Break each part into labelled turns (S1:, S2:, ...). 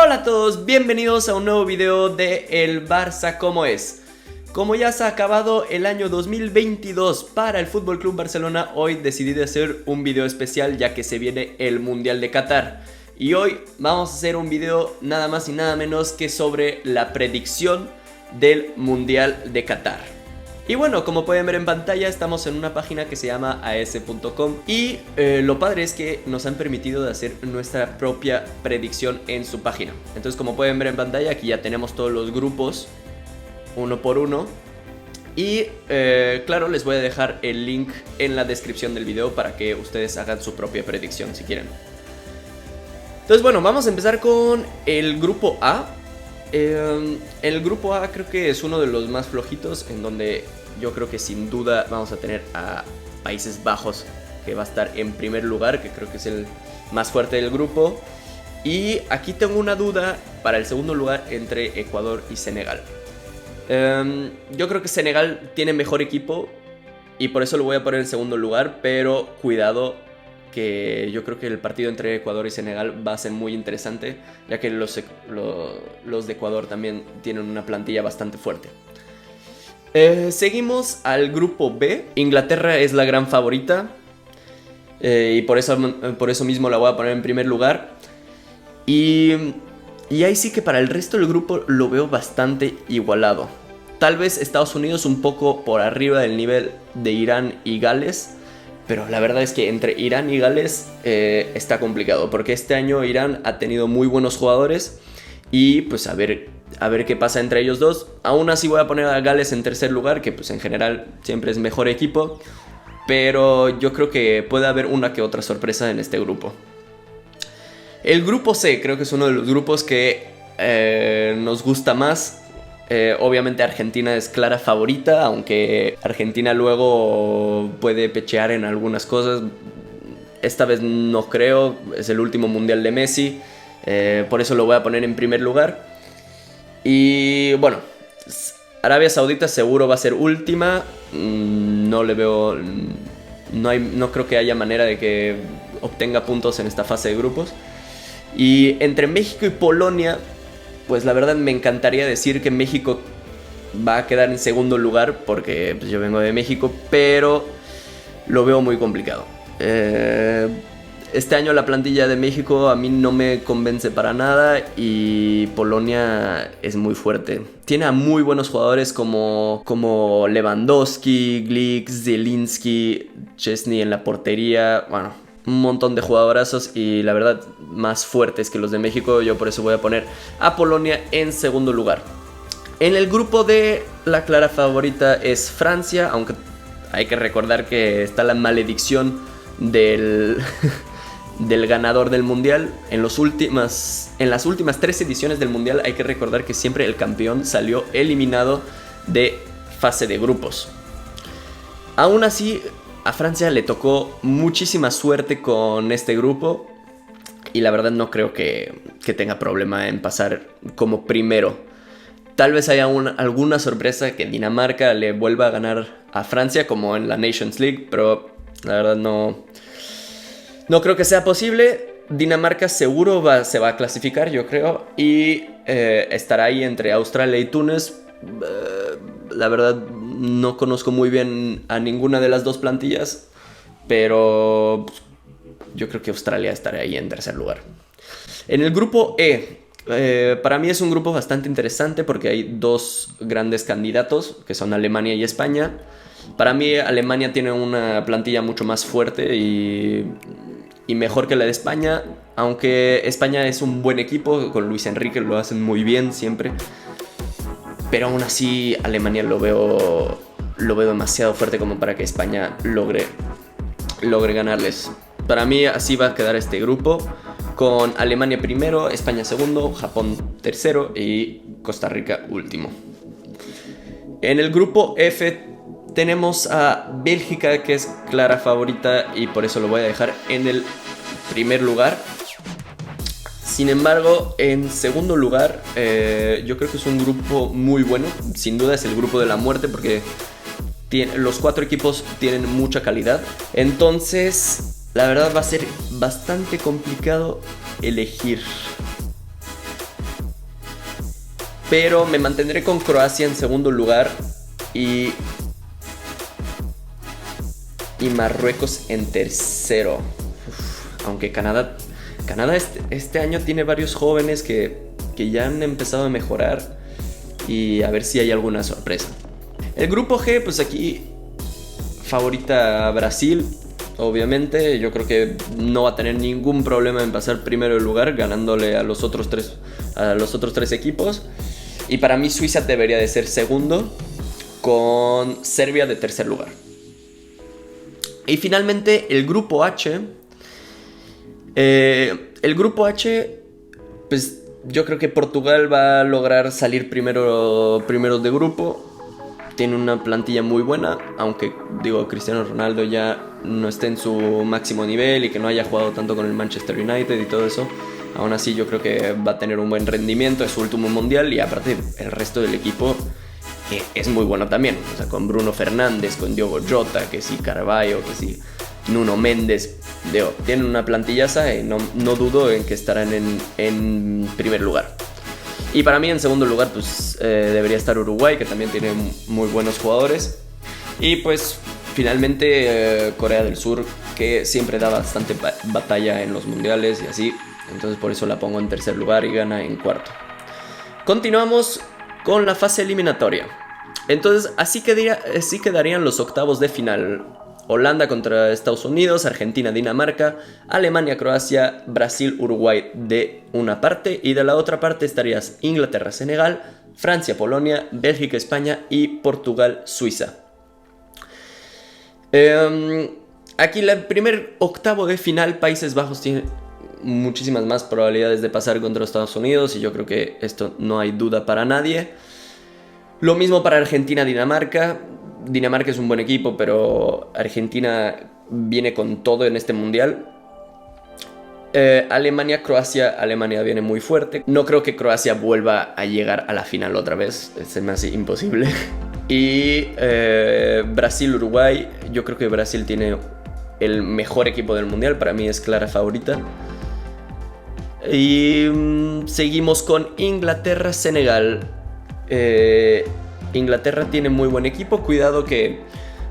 S1: hola a todos, bienvenidos a un nuevo video de El Barça Como Es. Como ya se ha acabado el año 2022 para el FC Barcelona, hoy decidí hacer un video especial ya que se viene el Mundial de Qatar. Y hoy vamos a hacer un video nada más y nada menos que sobre la predicción del Mundial de Qatar. Y bueno, como pueden ver en pantalla, estamos en una página que se llama as.com y lo padre es que nos han permitido de hacer nuestra propia predicción en su página. Entonces, como pueden ver en pantalla, aquí ya tenemos todos los grupos uno por uno. Y claro, les voy a dejar el link en la descripción del video para que ustedes hagan su propia predicción si quieren. Entonces bueno, vamos a empezar con el grupo A. El grupo A creo que es uno de los más flojitos, en donde yo creo que sin duda vamos a tener a Países Bajos, que va a estar en primer lugar, que creo que es el más fuerte del grupo. Y aquí tengo una duda para el segundo lugar entre Ecuador y Senegal. Yo creo que Senegal tiene mejor equipo y por eso lo voy a poner en segundo lugar, pero cuidado, que yo creo que el partido entre Ecuador y Senegal va a ser muy interesante, ya que los de Ecuador también tienen una plantilla bastante fuerte. Seguimos al grupo B. Inglaterra es la gran favorita y por eso mismo la voy a poner en primer lugar. Y ahí sí que para el resto del grupo lo veo bastante igualado. Tal vez Estados Unidos un poco por arriba del nivel de Irán y Gales, pero la verdad es que entre Irán y Gales está complicado, porque este año Irán ha tenido muy buenos jugadores y pues a ver qué pasa entre ellos dos. Aún así voy a poner a Gales en tercer lugar, que pues en general siempre es mejor equipo, pero yo creo que puede haber una que otra sorpresa en este grupo. El grupo C creo que es uno de los grupos que nos gusta más. Obviamente Argentina es clara favorita, aunque Argentina luego puede pechear en algunas cosas. Esta vez no creo, es el último mundial de Messi, por eso lo voy a poner en primer lugar. Y bueno, Arabia Saudita seguro va a ser última. No le veo, no creo que haya manera de que obtenga puntos en esta fase de grupos. Y entre México y Polonia, pues la verdad me encantaría decir que México va a quedar en segundo lugar, porque pues, yo vengo de México, pero lo veo muy complicado. Este año la plantilla de México a mí no me convence para nada y Polonia es muy fuerte. Tiene a muy buenos jugadores como Lewandowski, Glick, Zielinski, Szczesny en la portería, bueno, un montón de jugadorazos y la verdad más fuertes que los de México. Yo por eso voy a poner a Polonia en segundo lugar. En el grupo D, la clara favorita es Francia, aunque hay que recordar que está la maledicción del ganador del Mundial. En las últimas 3 ediciones del Mundial hay que recordar que siempre el campeón salió eliminado de fase de grupos. Aún así, a Francia le tocó muchísima suerte con este grupo y la verdad no creo que tenga problema en pasar como primero. Tal vez haya alguna sorpresa que Dinamarca le vuelva a ganar a Francia como en la Nations League, pero la verdad no creo que sea posible. Dinamarca seguro se va a clasificar, yo creo, y estará ahí entre Australia y Túnez. La verdad no conozco muy bien a ninguna de las dos plantillas, pero yo creo que Australia estará ahí en tercer lugar. En el grupo E, para mí es un grupo bastante interesante porque hay dos grandes candidatos, que son Alemania y España. Para mí Alemania tiene una plantilla mucho más fuerte y mejor que la de España, aunque España es un buen equipo, con Luis Enrique lo hacen muy bien siempre. Pero aún así Alemania lo veo demasiado fuerte como para que España logre ganarles. Para mí así va a quedar este grupo, con Alemania primero, España segundo, Japón tercero y Costa Rica último. En el grupo F tenemos a Bélgica, que es clara favorita y por eso lo voy a dejar en el primer lugar. Sin embargo, en segundo lugar, yo creo que es un grupo muy bueno. Sin duda es el grupo de la muerte porque los 4 equipos tienen mucha calidad. Entonces, la verdad va a ser bastante complicado elegir. pero me mantendré con Croacia en segundo lugar y Marruecos en tercero. Aunque Canadá este año tiene varios jóvenes que ya han empezado a mejorar, y a ver si hay alguna sorpresa. El grupo G, pues aquí favorita Brasil, obviamente. Yo creo que no va a tener ningún problema en pasar primero lugar, ganándole a los otros tres equipos. Y para mí Suiza debería de ser segundo, con Serbia de tercer lugar. Y finalmente el grupo H. El grupo H, pues yo creo que Portugal va a lograr salir primero de grupo. Tiene una plantilla muy buena, aunque digo, Cristiano Ronaldo ya no esté en su máximo nivel y que no haya jugado tanto con el Manchester United y todo eso. Aún así yo creo que va a tener un buen rendimiento, es su último mundial, y aparte el resto del equipo es muy bueno también. O sea, con Bruno Fernández, con Diogo Jota, que sí Carvalho, que sí Nuno Méndez. Tienen una plantillaza y no dudo en que estarán en primer lugar. Y para mí en segundo lugar pues debería estar Uruguay, que también tiene muy buenos jugadores. Y pues finalmente Corea del Sur, que siempre da bastante batalla en los mundiales y así. Entonces por eso la pongo en tercer lugar y gana en cuarto. Continuamos con la fase eliminatoria. Entonces así quedarían los octavos de final. Holanda contra Estados Unidos, Argentina, Dinamarca, Alemania, Croacia, Brasil, Uruguay de una parte, y de la otra parte estarías Inglaterra, Senegal, Francia, Polonia, Bélgica, España y Portugal, Suiza. Aquí el primer octavo de final, Países Bajos tiene muchísimas más probabilidades de pasar contra Estados Unidos, y yo creo que esto no hay duda para nadie. Lo mismo para Argentina, Dinamarca. Dinamarca es un buen equipo, pero Argentina viene con todo en este mundial. Alemania, Croacia. Alemania viene muy fuerte. No creo que Croacia vuelva a llegar a la final otra vez. Se me hace imposible. Y Brasil, Uruguay. Yo creo que Brasil tiene el mejor equipo del mundial. Para mí es clara favorita. Y seguimos con Inglaterra, Senegal. Inglaterra tiene muy buen equipo. Cuidado que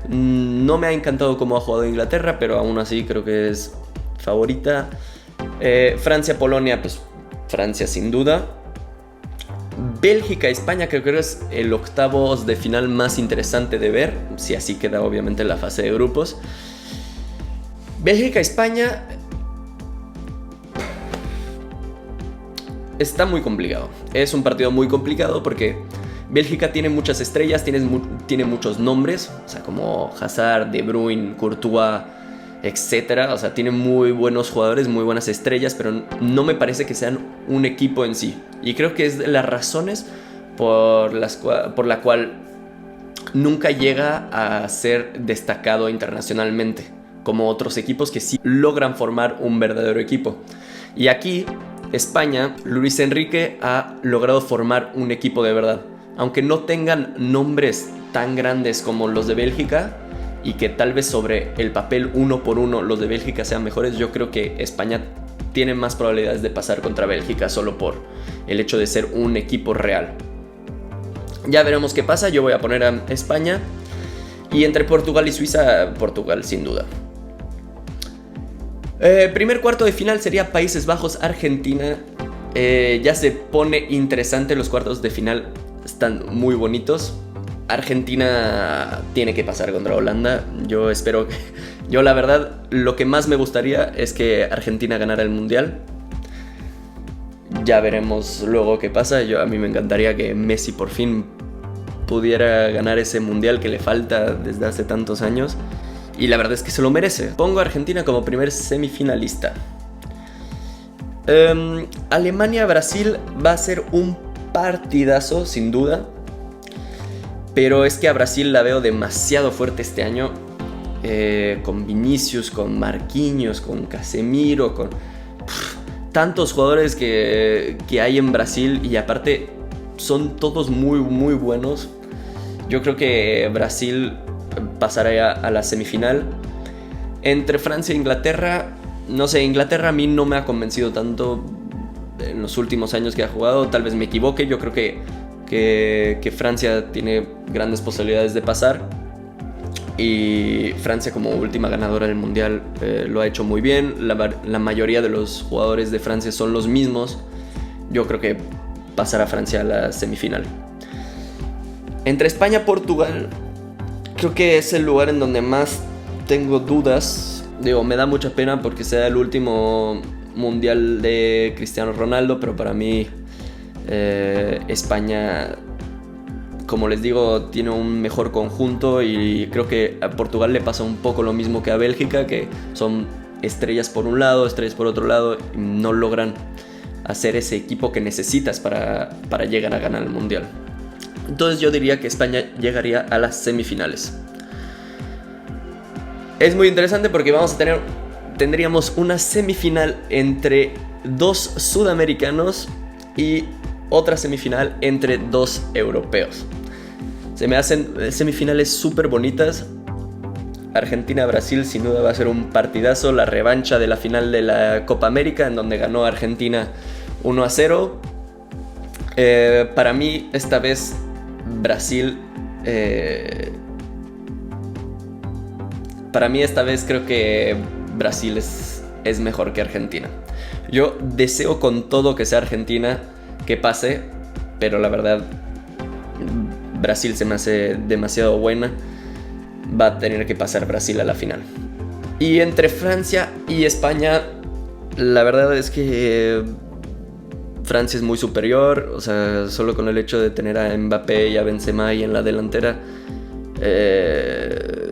S1: no me ha encantado cómo ha jugado Inglaterra, pero aún así creo que es favorita. Francia, Polonia, pues Francia sin duda. Bélgica, España, creo que es el octavos de final más interesante de ver, si así queda obviamente la fase de grupos. Bélgica, España está muy complicado. Es un partido muy complicado porque Bélgica tiene muchas estrellas, tiene muchos nombres, o sea, como Hazard, De Bruyne, Courtois, etc. O sea, tiene muy buenos jugadores, muy buenas estrellas, pero no me parece que sean un equipo en sí. Y creo que es de las razones por la cual nunca llega a ser destacado internacionalmente, como otros equipos que sí logran formar un verdadero equipo. Y aquí, España, Luis Enrique ha logrado formar un equipo de verdad. Aunque no tengan nombres tan grandes como los de Bélgica, y que tal vez sobre el papel uno por uno los de Bélgica sean mejores, yo creo que España tiene más probabilidades de pasar contra Bélgica solo por el hecho de ser un equipo real. Ya veremos qué pasa. Yo voy a poner a España, y entre Portugal y Suiza, Portugal sin duda. Primer cuarto de final sería Países Bajos, Argentina. Ya se pone interesante. Los cuartos de final están muy bonitos. Argentina tiene que pasar contra Holanda. Yo espero que... Yo la verdad, lo que más me gustaría es que Argentina ganara el mundial. Ya veremos luego qué pasa. A mí me encantaría que Messi por fin pudiera ganar ese mundial que le falta desde hace tantos años. Y la verdad es que se lo merece. Pongo a Argentina como primer semifinalista. Alemania-Brasil va a ser un partidazo, sin duda. Pero es que a Brasil la veo demasiado fuerte este año. Con Vinicius, con Marquinhos, con Casemiro, con tantos jugadores que hay en Brasil. Y aparte son todos muy, muy buenos. Yo creo que Brasil pasará a la semifinal. Entre Francia e Inglaterra, no sé, Inglaterra a mí no me ha convencido tanto en los últimos años que ha jugado. Tal vez me equivoque. Yo creo que que Francia tiene grandes posibilidades de pasar. Y Francia, como última ganadora del Mundial, lo ha hecho muy bien. La mayoría de los jugadores de Francia son los mismos. Yo creo que pasará Francia a la semifinal. Entre España y Portugal, creo que es el lugar en donde más tengo dudas. Digo, me da mucha pena porque sea el último Mundial de Cristiano Ronaldo, pero para mí España, como les digo, tiene un mejor conjunto y creo que a Portugal le pasa un poco lo mismo que a Bélgica, que son estrellas por un lado, estrellas por otro lado, y no logran hacer ese equipo que necesitas para llegar a ganar el Mundial. Entonces yo diría que España llegaría a las semifinales. Es muy interesante porque tendríamos una semifinal entre dos sudamericanos y otra semifinal entre dos europeos. Se me hacen semifinales súper bonitas. Argentina-Brasil sin duda va a ser un partidazo, la revancha de la final de la Copa América, en donde ganó Argentina 1-0. Para mí esta vez Brasil... Para mí esta vez creo que Brasil es mejor que Argentina. Yo deseo con todo que sea Argentina, que pase, pero la verdad Brasil se me hace demasiado buena. Va a tener que pasar Brasil a la final. Y entre Francia y España, la verdad es que Francia es muy superior. O sea, solo con el hecho de tener a Mbappé y a Benzema ahí en la delantera,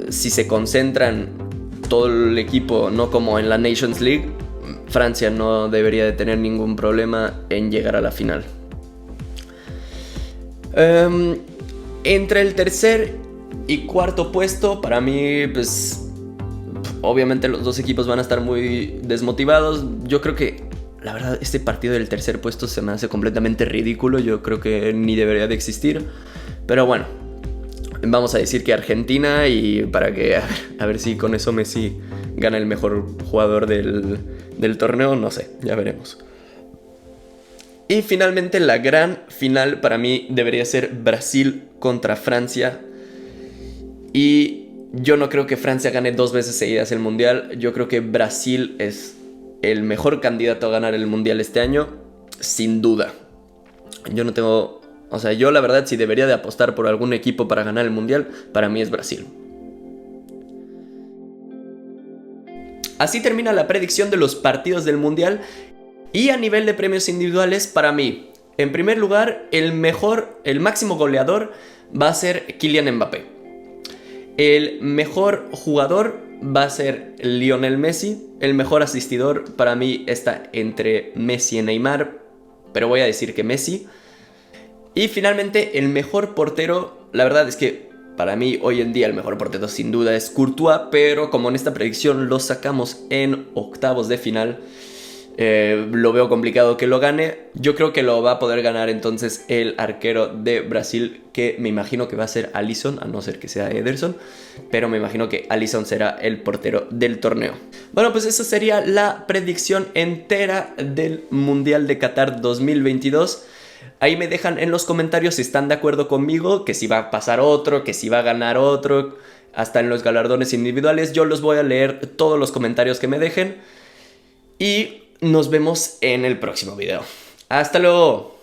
S1: si se concentran todo el equipo, no como en la Nations League, Francia no debería de tener ningún problema en llegar a la final. Entre el tercer y cuarto puesto, para mí, pues obviamente los dos equipos van a estar muy desmotivados. Yo creo que, la verdad, este partido del tercer puesto se me hace completamente ridículo. Yo creo que ni debería de existir. Pero bueno, vamos a decir que Argentina, y para que a ver si con eso Messi gana el mejor jugador del torneo, no sé, ya veremos. Y finalmente la gran final para mí debería ser Brasil contra Francia. Y yo no creo que Francia gane 2 veces seguidas el Mundial. Yo creo que Brasil es el mejor candidato a ganar el Mundial este año, sin duda. Yo la verdad, si debería de apostar por algún equipo para ganar el Mundial, para mí es Brasil. Así termina la predicción de los partidos del Mundial. Y a nivel de premios individuales, para mí, en primer lugar, el máximo goleador va a ser Kylian Mbappé. El mejor jugador va a ser Lionel Messi. El mejor asistidor para mí está entre Messi y Neymar, pero voy a decir que Messi. Y finalmente, el mejor portero, la verdad es que para mí hoy en día el mejor portero sin duda es Courtois, pero como en esta predicción lo sacamos en octavos de final, lo veo complicado que lo gane. Yo creo que lo va a poder ganar entonces el arquero de Brasil, que me imagino que va a ser Alisson, a no ser que sea Ederson, pero me imagino que Alisson será el portero del torneo. Bueno, pues esa sería la predicción entera del Mundial de Qatar 2022. Ahí me dejan en los comentarios si están de acuerdo conmigo, que si va a pasar otro, que si va a ganar otro, hasta en los galardones individuales. Yo los voy a leer todos los comentarios que me dejen. Y nos vemos en el próximo video. ¡Hasta luego!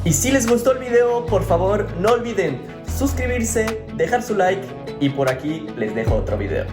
S1: Y si les gustó el video, por favor no olviden suscribirse, dejar su like y por aquí les dejo otro video.